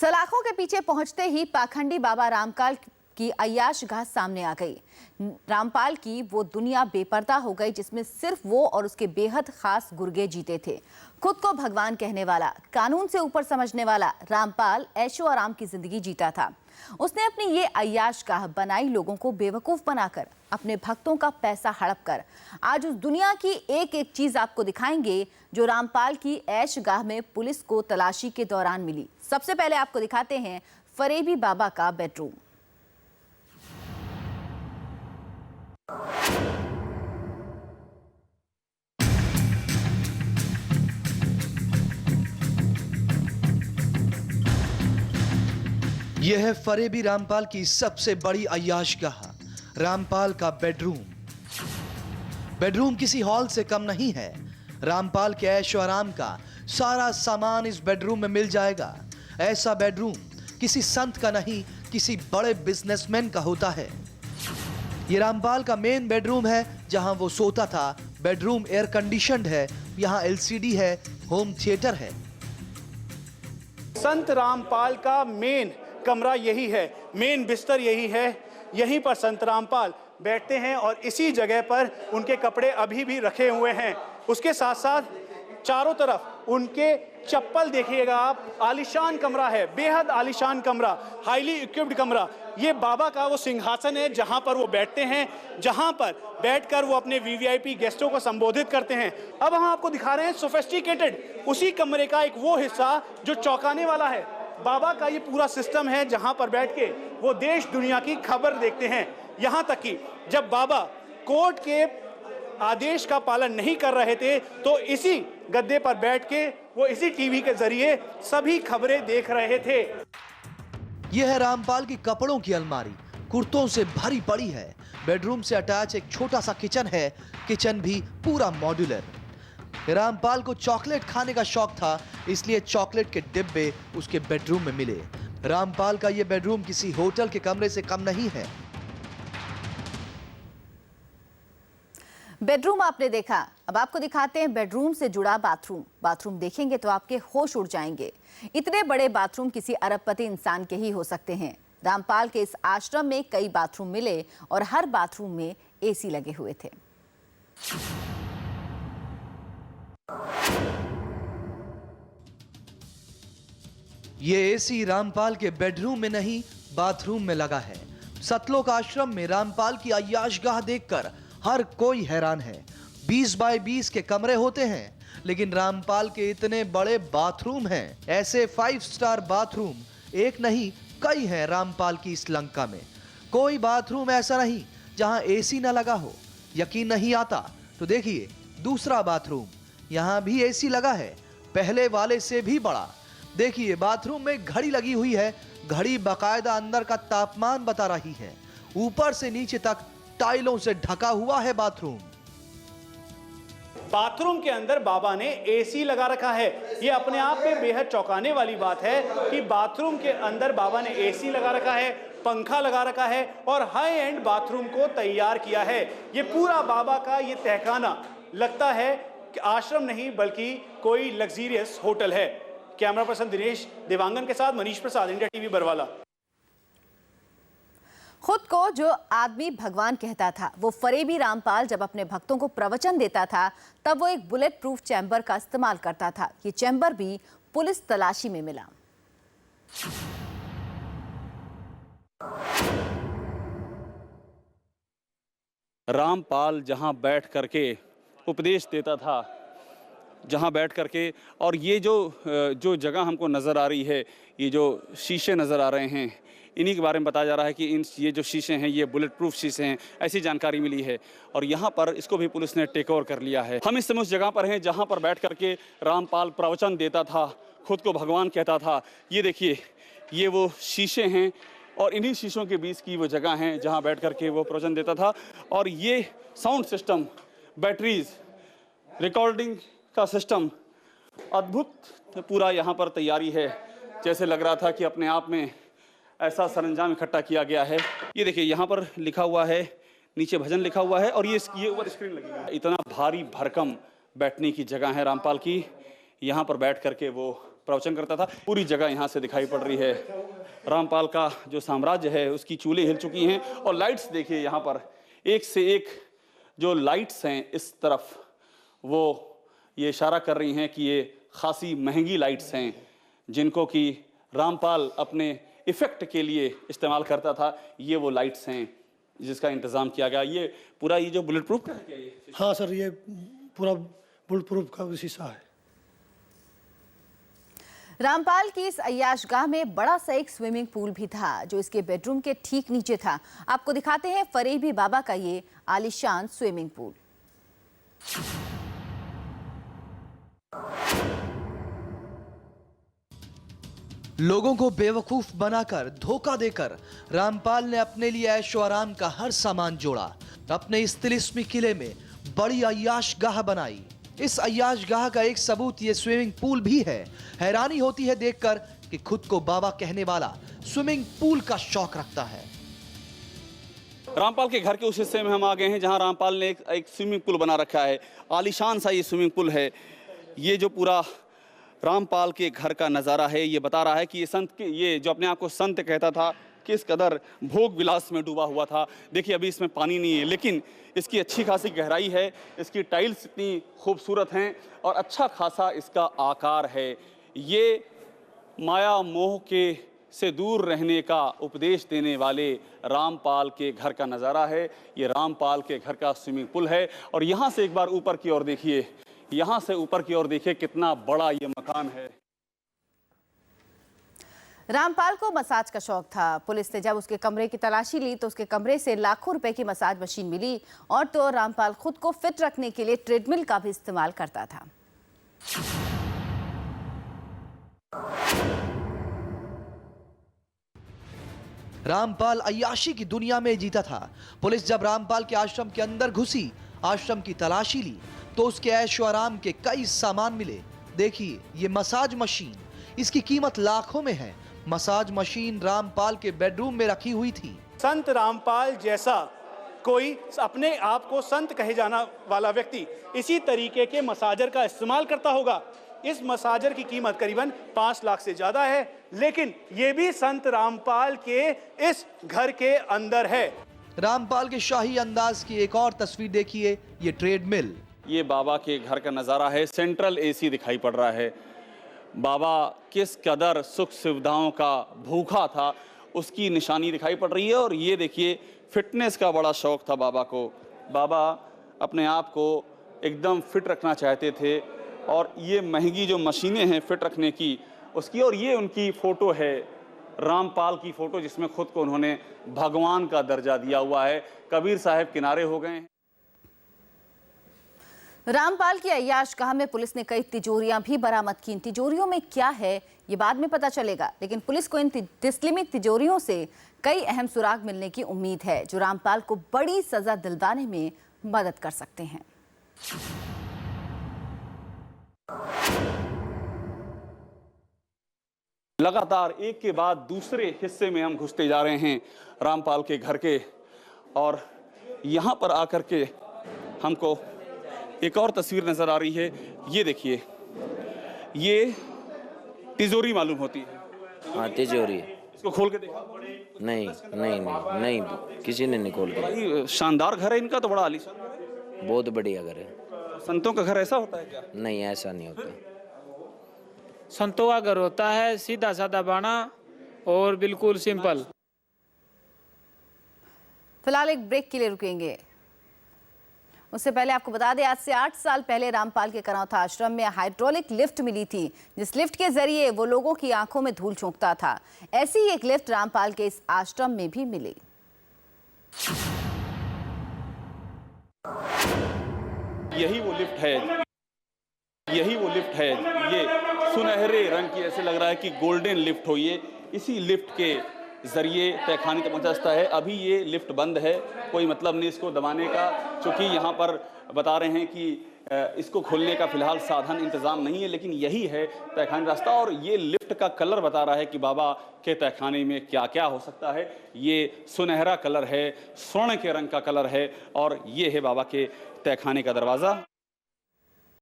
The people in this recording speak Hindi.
सलाखों के पीछे पहुंचते ही पाखंडी बाबा रामपाल की अय्याशगाह सामने आ गई। रामपाल की वो दुनिया बेपर्दा हो गई जिसमें सिर्फ वो और उसके बेहद खास गुर्गे जीते थे। खुद को भगवान कहने वाला, कानून से ऊपर समझने वाला रामपाल ऐशो आराम की जिंदगी जीता था। उसने अपनी ये अय्याशगाह बनाई लोगों को बेवकूफ बनाकर, अपने भक्तों का पैसा हड़प कर। आज उस दुनिया की एक एक चीज आपको दिखाएंगे जो रामपाल की ऐशगाह में पुलिस को तलाशी के दौरान मिली। सबसे पहले आपको दिखाते हैं फरेबी बाबा का बेडरूम। यह है फरेबी रामपाल की सबसे बड़ी अय्याशगाह, रामपाल का बेडरूम। बेडरूम किसी हॉल से कम नहीं है। रामपाल के ऐशो आराम का सारा सामान इस बेडरूम में मिल जाएगा। ऐसा बेडरूम किसी संत का नहीं, किसी बड़े बिजनेसमैन का होता है। यह रामपाल का मेन बेडरूम है जहां वो सोता था। बेडरूम एयर कंडीशनड है, यहां एलसीडी है, होम थिएटर है। संत रामपाल का मेन कमरा यही है, मेन बिस्तर यही है। यहीं पर संत रामपाल बैठते हैं और इसी जगह पर उनके कपड़े अभी भी रखे हुए हैं। उसके साथ साथ चारों तरफ उनके चप्पल देखिएगा आप। आलीशान कमरा है, बेहद आलीशान कमरा, हाईली इक्विप्ड कमरा। ये बाबा का वो सिंहासन है जहां पर वो बैठते हैं, जहां पर बैठकर वो अपने वीवीआईपी गेस्टों को संबोधित करते हैं। अब हम आपको दिखा रहे हैं सोफिस्टिकेटेड उसी कमरे का एक वो हिस्सा जो चौंकाने वाला है। बाबा का ये पूरा सिस्टम है जहां पर बैठ के वो देश दुनिया की खबर देखते हैं। यहां तक कि जब बाबा कोर्ट के आदेश का पालन नहीं कर रहे थे तो इसी गद्दे पर बैठ के वो इसी टीवी के जरिए सभी खबरें देख रहे थे। यह है रामपाल की कपड़ों की अलमारी, कुर्तों से भरी पड़ी है। बेडरूम से अटैच एक छोटा सा किचन है, किचन भी पूरा मॉड्यूलर। रामपाल को चॉकलेट खाने का शौक था, इसलिए चॉकलेट के डिब्बे उसके बेडरूम में मिले। रामपाल का यह बेडरूम किसी होटल के कमरे से कम नहीं है। बेडरूम आपने देखा, अब आपको दिखाते हैं बेडरूम से जुड़ा बाथरूम। बाथरूम देखेंगे तो आपके होश उड़ जाएंगे। इतने बड़े बाथरूम किसी अरबपति इंसान के ही हो सकते हैं। रामपाल के इस आश्रम में कई बाथरूम मिले और हर बाथरूम में एसी लगे हुए थे। ये एसी रामपाल के बेडरूम में नहीं, बाथरूम में लगा है। सतलोक आश्रम में रामपाल की अय्याशगाह देखकर हर कोई हैरान है। 20 बाय 20 के कमरे होते हैं, लेकिन रामपाल के इतने बड़े बाथरूम हैं। ऐसे 5 स्टार बाथरूम एक नहीं कई हैं रामपाल की इस लंका में। कोई बाथरूम ऐसा नहीं जहां एसी ना लगा हो। यकीन नहीं आता तो देखिए दूसरा बाथरूम, यहां भी एसी लगा है, पहले वाले से भी बड़ा। देखिए बाथरूम में घड़ी लगी हुई है, घड़ी बाकायदा अंदर का तापमान बता रही है। ऊपर से नीचे तक टाइलों से ढका हुआ है बाथरूम। बाथरूम के अंदर बाबा ने एसी लगा रखा है। ये अपने आप में बेहद चौंकाने वाली बात है कि बाथरूम के अंदर बाबा ने एसी लगा रखा है, पंखा लगा रखा है और हाई एंड बाथरूम को तैयार किया है। ये पूरा बाबा का ये तहखाना लगता है कि आश्रम नहीं बल्कि कोई लग्जरियस होटल है। कैमरा पर्सन दिनेश देवांगन के साथ मनीष प्रसाद, इंडिया टीवी बरवाला। खुद को जो आदमी भगवान कहता था वो फरेबी रामपाल जब अपने भक्तों को प्रवचन देता था तब वो एक बुलेट प्रूफ चैम्बर का इस्तेमाल करता था। ये चैम्बर भी पुलिस तलाशी में मिला। रामपाल जहां बैठ करके उपदेश देता था, जहां बैठ करके, और ये जो जगह हमको नज़र आ रही है, ये जो शीशे नज़र आ रहे हैं, इन्हीं के बारे में बताया जा रहा है कि ये जो शीशे हैं ये बुलेट प्रूफ शीशे हैं, ऐसी जानकारी मिली है। और यहाँ पर इसको भी पुलिस ने टेक ओवर कर लिया है। हम इस समय उस जगह पर हैं जहाँ पर बैठ करके रामपाल प्रवचन देता था, खुद को भगवान कहता था। ये देखिए, ये वो शीशे हैं और इन्हीं शीशों के बीच की वो जगह है जहाँ बैठ करके वो प्रवचन देता था। और ये साउंड सिस्टम, बैटरीज, रिकॉर्डिंग का सिस्टम, अद्भुत पूरा यहाँ पर तैयारी है। जैसे लग रहा था कि अपने आप में ऐसा सरंजाम इकट्ठा किया गया है। ये देखिए यहाँ पर लिखा हुआ है, नीचे भजन लिखा हुआ है और ये ऊपर स्क्रीन लगी है। इतना भारी भरकम बैठने की जगह है रामपाल की। यहाँ पर बैठ करके वो प्रवचन करता था। पूरी जगह यहाँ से दिखाई पड़ रही है। रामपाल का जो साम्राज्य है उसकी चूल्हे हिल चुकी हैं और लाइट्स देखिए यहाँ पर एक से एक जो लाइट्स हैं इस तरफ वो ये इशारा कर रही हैं कि ये खासी महंगी लाइट्स हैं जिनको कि रामपाल अपने इफेक्ट के लिए इस्तेमाल करता था। ये वो लाइट्स हैं जिसका इंतजाम किया गया। ये पूरा ये जो बुलेट प्रूफ का है क्या ये? हाँ सर, ये पूरा बुलेट प्रूफ का शीशा है। रामपाल की इस अय्याशगाह में बड़ा सा एक स्विमिंग पूल भी था जो इसके बेडरूम के ठीक नीचे था। आपको दिखाते हैं फरेबी बाबा का ये आलीशान स्विमिंग पूल। लोगों को बेवकूफ बनाकर धोखा देकर रामपाल ने अपने लिए ऐशो आराम का हर सामान जोड़ा। अपने इस तिलिस्मी किले में बड़ी अय्याशगाह बनाई। इस अय्याशगाह का एक सबूत ये स्विमिंग पूल भी है। हैरानी होती है देखकर कि खुद को बाबा कहने वाला स्विमिंग पूल का शौक रखता है। रामपाल के घर के उस हिस्से में हम आ गए हैं जहां रामपाल ने एक स्विमिंग पूल बना रखा है। आलीशान सा ये स्विमिंग पूल है। ये जो पूरा रामपाल के घर का नज़ारा है ये बता रहा है कि ये जो अपने आप को संत कहता था किस कदर भोग विलास में डूबा हुआ था। देखिए अभी इसमें पानी नहीं है लेकिन इसकी अच्छी खासी गहराई है। इसकी टाइल्स इतनी खूबसूरत हैं और अच्छा खासा इसका आकार है। ये माया मोह के से दूर रहने का उपदेश देने वाले रामपाल के घर का नज़ारा है। ये रामपाल के घर का स्विमिंग पूल है और यहाँ से एक बार ऊपर की ओर देखिए, यहाँ से ऊपर की ओर देखिए कितना बड़ा ये मकान है। रामपाल को मसाज का शौक था। पुलिस ने जब उसके कमरे की तलाशी ली तो उसके कमरे से लाखों रुपए की मसाज मशीन मिली और तो रामपाल खुद को फिट रखने के लिए ट्रेडमिल का भी इस्तेमाल करता था। रामपाल अय्याशी की दुनिया में जीता था। पुलिस जब रामपाल के आश्रम के अंदर घुसी, आश्रम की तलाशी ली तो उसके ऐशो आराम के कई सामान मिले। देखिए ये मसाज मशीन, इसकी कीमत लाखों में है। मसाज मशीन रामपाल के बेडरूम में रखी हुई थी। संत रामपाल जैसा कोई अपने आप को संत कहे जाना वाला व्यक्ति इसी तरीके के मसाजर का इस्तेमाल करता होगा। इस मसाजर की कीमत करीबन 5 लाख से ज्यादा है, लेकिन ये भी संत रामपाल के इस घर के अंदर है। रामपाल के शाही अंदाज की एक और तस्वीर देखिए, ये ट्रेडमिल। ये बाबा के घर का नज़ारा है। सेंट्रल एसी दिखाई पड़ रहा है। बाबा किस कदर सुख सुविधाओं का भूखा था उसकी निशानी दिखाई पड़ रही है। और ये देखिए फिटनेस का बड़ा शौक था बाबा को। बाबा अपने आप को एकदम फिट रखना चाहते थे और ये महंगी जो मशीनें हैं फिट रखने की उसकी, और ये उनकी फ़ोटो है रामपाल की फ़ोटो जिसमें खुद को उन्होंने भगवान का दर्जा दिया हुआ है। कबीर साहब किनारे हो गए हैं। रामपाल की अय्याशगाह में पुलिस ने कई तिजोरियां भी बरामद की। इन तिजोरियों में क्या है ये बाद में पता चलेगा, लेकिन पुलिस को इन तिस्लिमी तिजोरियों से कई अहम सुराग मिलने की उम्मीद है जो रामपाल को बड़ी सजा दिलवाने में मदद कर सकते हैं। लगातार एक के बाद दूसरे हिस्से में हम घुसते जा रहे हैं रामपाल के घर के, और यहाँ पर आकर के हमको एक और तस्वीर नजर आ रही है। ये देखिए, ये तिजोरी मालूम होती है। हाँ तिजोरी। इसको खोल के देखा? नहीं किसी ने नहीं खोल के। भाई शानदार घर है इनका तो, बड़ा आलीशान। बहुत बढ़िया घर है। संतों का घर ऐसा होता है क्या? नहीं ऐसा नहीं होता। संतों का घर होता है सीधा साधा बाना और बिल्कुल सिंपल। फिलहाल एक ब्रेक के लिए रुकेंगे। उससे पहले आपको बता दें आज से 8 साल पहले रामपाल के करौथा आश्रम में हाइड्रोलिक लिफ्ट मिली थी, जिस लिफ्ट के जरिए वो लोगों की आंखों में धूल झोंकता था। ऐसी ही एक लिफ्ट रामपाल के इस आश्रम में भी मिली। यही वो लिफ्ट है, यही वो लिफ्ट है। ये सुनहरे रंग की, ऐसे लग रहा है कि गोल्डन लिफ्ट हो। ये इसी लिफ्ट के जरिए तहखाने तक पहुंचता है। अभी ये लिफ्ट बंद है, कोई मतलब नहीं इसको दबाने का, क्योंकि यहाँ पर बता रहे हैं कि इसको खोलने का फिलहाल साधन इंतजाम नहीं है, लेकिन यही है तहखाने रास्ता। और ये लिफ्ट का कलर बता रहा है कि बाबा के तहखाने में क्या क्या हो सकता है। ये सुनहरा कलर है, स्वर्ण के रंग का कलर है, और ये है बाबा के तहखाने का दरवाज़ा।